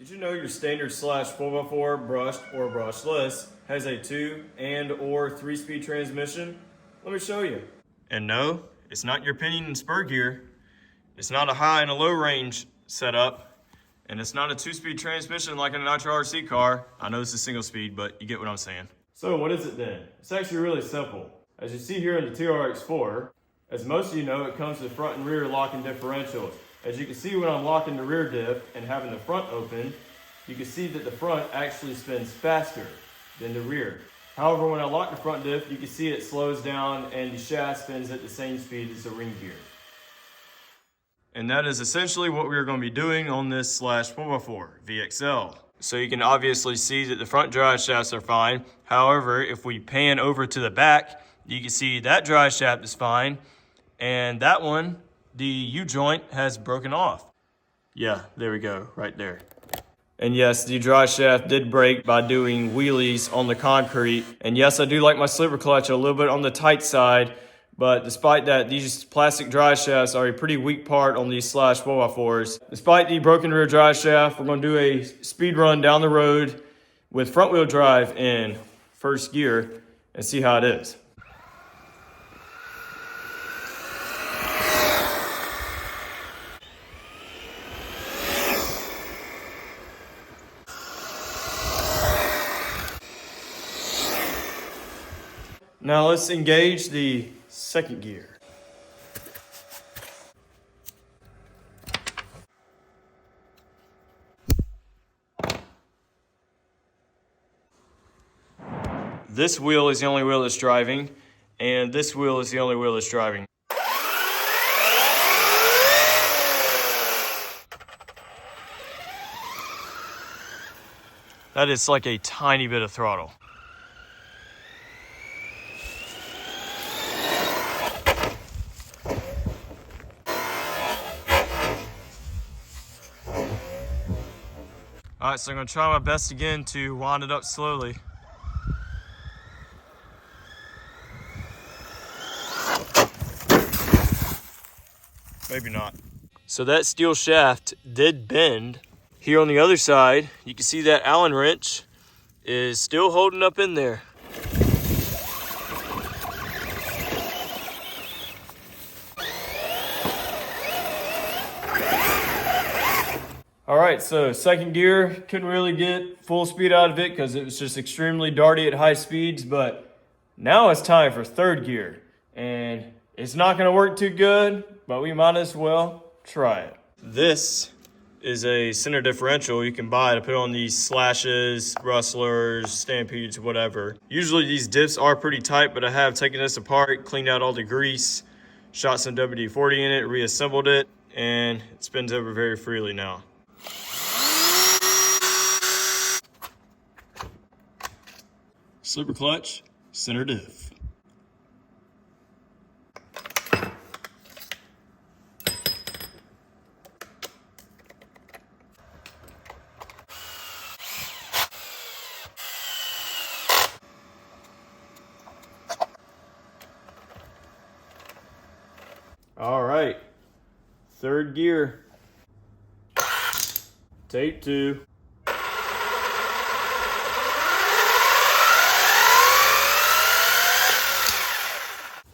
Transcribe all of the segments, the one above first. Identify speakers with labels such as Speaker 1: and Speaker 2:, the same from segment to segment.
Speaker 1: Did you know your standard Slash 4x4 brushed or brushless has a 2 and/or 3-speed transmission? Let me show you. And no, it's not your pinion and spur gear. It's not a high and a low range setup. And it's not a 2-speed transmission like in a Nitro RC car. I know this is single speed, but you get what I'm saying. So what is it then? It's actually really simple. As you see here in the TRX4, as most of you know, it comes with front and rear locking differentials. As you can see when I'm locking the rear diff and having the front open, you can see that the front actually spins faster than the rear. However, when I lock the front diff, you can see it slows down and the shaft spins at the same speed as the ring gear. And that is essentially what we're going to be doing on this Slash 4x4 VXL. So you can obviously see that the front drive shafts are fine. However, if we pan over to the back, you can see that drive shaft is fine. And that one, the U-joint has broken off. Yeah, there we go, right there. And yes, the drive shaft did break by doing wheelies on the concrete. And yes, I do like my slipper clutch a little bit on the tight side. But despite that, these plastic drive shafts are a pretty weak part on these Slash 4x4s. Despite the broken rear drive shaft, we're going to do a speed run down the road with front wheel drive in first gear and see how it is. Now let's engage the second gear. This wheel is the only wheel that's driving, and this wheel is the only wheel that's driving. That is like a tiny bit of throttle. All right, so I'm gonna try my best again to wind it up slowly. Maybe not. So that steel shaft did bend. Here on the other side, you can see that Allen wrench is still holding up in there. All right, so second gear, couldn't really get full speed out of it because it was just extremely darty at high speeds, but now it's time for third gear. And it's not gonna work too good, but we might as well try it. This is a center differential you can buy to put on these Slashes, Rustlers, Stampedes, whatever. Usually these diffs are pretty tight, but I have taken this apart, cleaned out all the grease, shot some WD-40 in it, reassembled it, and it spins over very freely now. Slipper clutch, center diff. All right, third gear. Tape 2.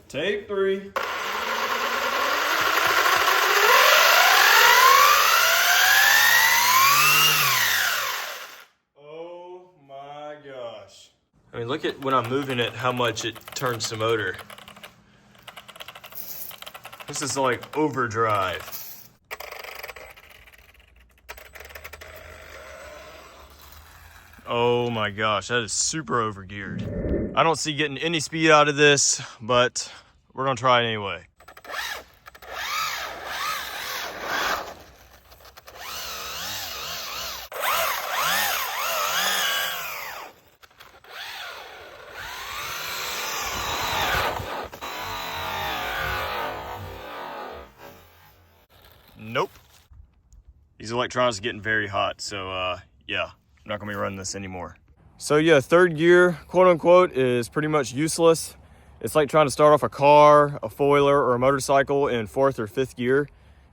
Speaker 1: Tape 3. Oh my gosh. I mean, look at when I'm moving it, how much it turns the motor. This is like overdrive. Oh my gosh, that is super overgeared. I don't see getting any speed out of this, but we're gonna try it anyway. Nope. These electronics are getting very hot, so yeah, I'm not gonna be running this anymore. So yeah, third gear, quote unquote, is pretty much useless. It's like trying to start off a car, a foiler, or a motorcycle in fourth or fifth gear.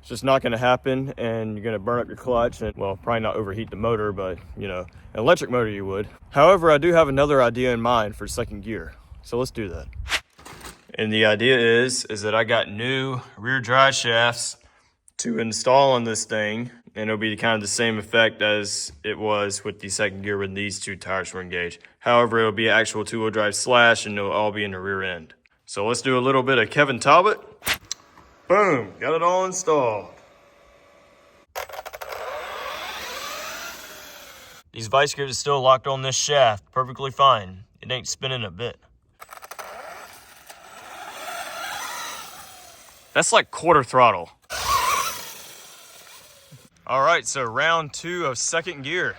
Speaker 1: It's just not gonna happen, and you're gonna burn up your clutch, and well, probably not overheat the motor, but you know, an electric motor you would. However, I do have another idea in mind for second gear. So let's do that. And the idea is that I got new rear drive shafts to install on this thing, and it'll be kind of the same effect as it was with the second gear when these two tires were engaged. However, it'll be an actual two-wheel drive Slash, and it'll all be in the rear end. So let's do a little bit of Kevin Talbot. Boom, got it all installed. These vice grips are still locked on this shaft perfectly fine. It ain't spinning a bit. That's like quarter throttle. All right, so round 2 of second gear.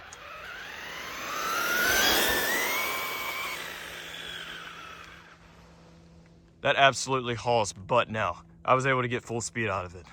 Speaker 1: That absolutely hauls butt now. I was able to get full speed out of it.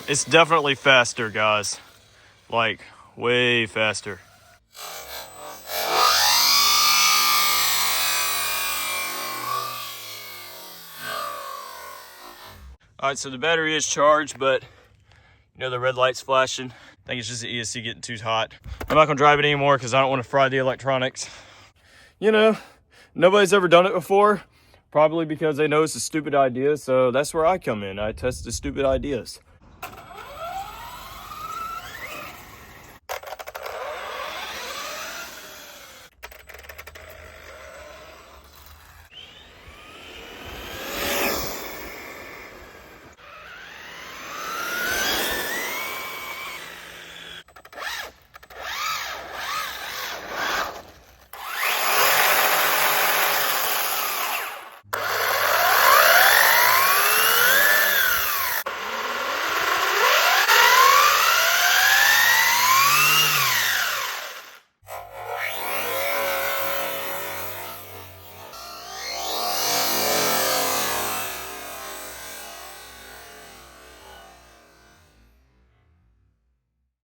Speaker 1: It's definitely faster, guys. Like, way faster. All right, so the battery is charged, but you know the red light's flashing. I think it's just the ESC getting too hot. I'm not gonna drive it anymore because I don't want to fry the electronics. You know, nobody's ever done it before, probably because they know it's a stupid idea, so that's where I come in. I test the stupid ideas.